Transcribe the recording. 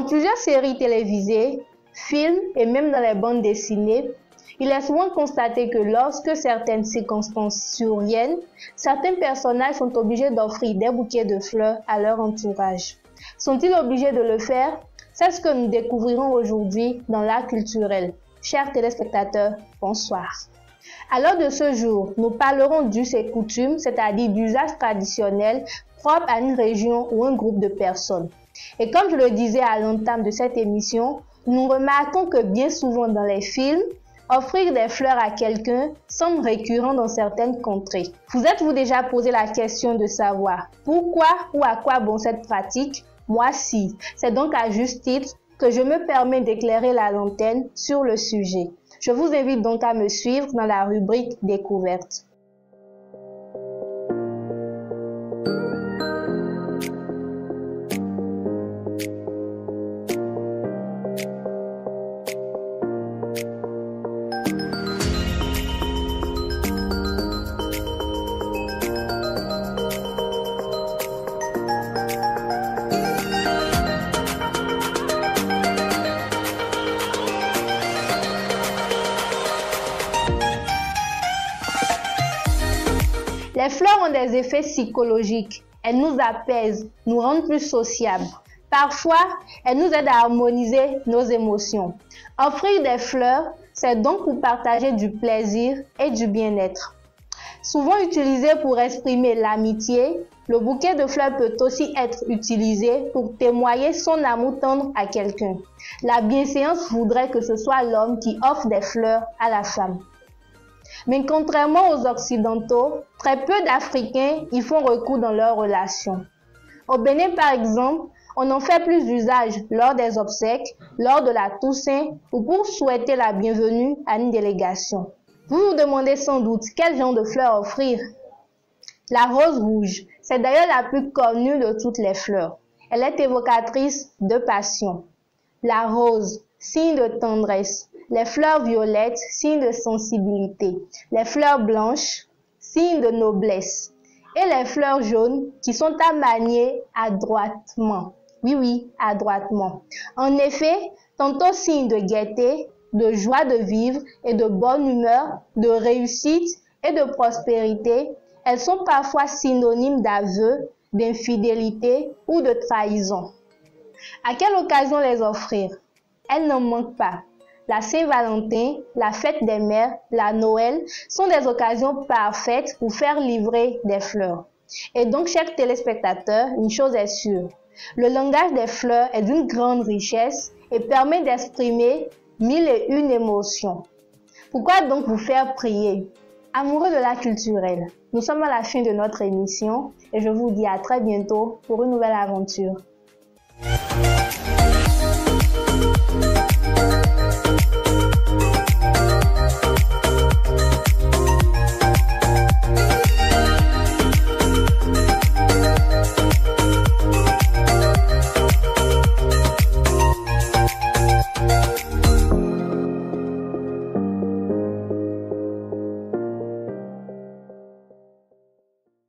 plusieurs séries télévisées, films et même dans les bandes dessinées, il est souvent constaté que lorsque certaines circonstances surviennent, certains personnages sont obligés d'offrir des bouquets de fleurs à leur entourage. Sont-ils obligés de le faire? C'est ce que nous découvrirons aujourd'hui dans l'art culturel. Chers téléspectateurs, bonsoir. À l'heure de ce jour, nous parlerons d'us et coutumes, c'est-à-dire d'usages traditionnels propres à une région ou un groupe de personnes. Et comme je le disais à l'entame de cette émission, nous remarquons que bien souvent dans les films, offrir des fleurs à quelqu'un semble récurrent dans certaines contrées. Vous êtes-vous déjà posé la question de savoir pourquoi ou à quoi bon cette pratique? Moi si. C'est donc à juste titre que je me permets d'éclairer la lanterne sur le sujet. Je vous invite donc à me suivre dans la rubrique Découverte. Les fleurs ont des effets psychologiques. Elles nous apaisent, nous rendent plus sociables. Parfois, elles nous aident à harmoniser nos émotions. Offrir des fleurs, c'est donc pour partager du plaisir et du bien-être. Souvent utilisé pour exprimer l'amitié, le bouquet de fleurs peut aussi être utilisé pour témoigner son amour tendre à quelqu'un. La bienséance voudrait que ce soit l'homme qui offre des fleurs à la femme. Mais contrairement aux Occidentaux, très peu d'Africains y font recours dans leurs relations. Au Bénin, par exemple, on en fait plus d'usage lors des obsèques, lors de la Toussaint ou pour souhaiter la bienvenue à une délégation. Vous vous demandez sans doute quel genre de fleurs offrir. La rose rouge, c'est d'ailleurs la plus connue de toutes les fleurs. Elle est évocatrice de passion. La rose, signe de tendresse. Les fleurs violettes, signe de sensibilité. Les fleurs blanches, signe de noblesse. Et les fleurs jaunes qui sont à manier adroitement. Oui, adroitement. En effet, tantôt signe de gaieté, de joie de vivre et de bonne humeur, de réussite et de prospérité, elles sont parfois synonymes d'aveu, d'infidélité ou de trahison. À quelle occasion les offrir? Elles n'en manquent pas. La Saint-Valentin, la fête des mères, la Noël sont des occasions parfaites pour faire livrer des fleurs. Et donc, chers téléspectateurs, une chose est sûre, le langage des fleurs est d'une grande richesse et permet d'exprimer 1001 émotions. Pourquoi donc vous faire prier? Amoureux de l'art culturel, nous sommes à la fin de notre émission et je vous dis à très bientôt pour une nouvelle aventure.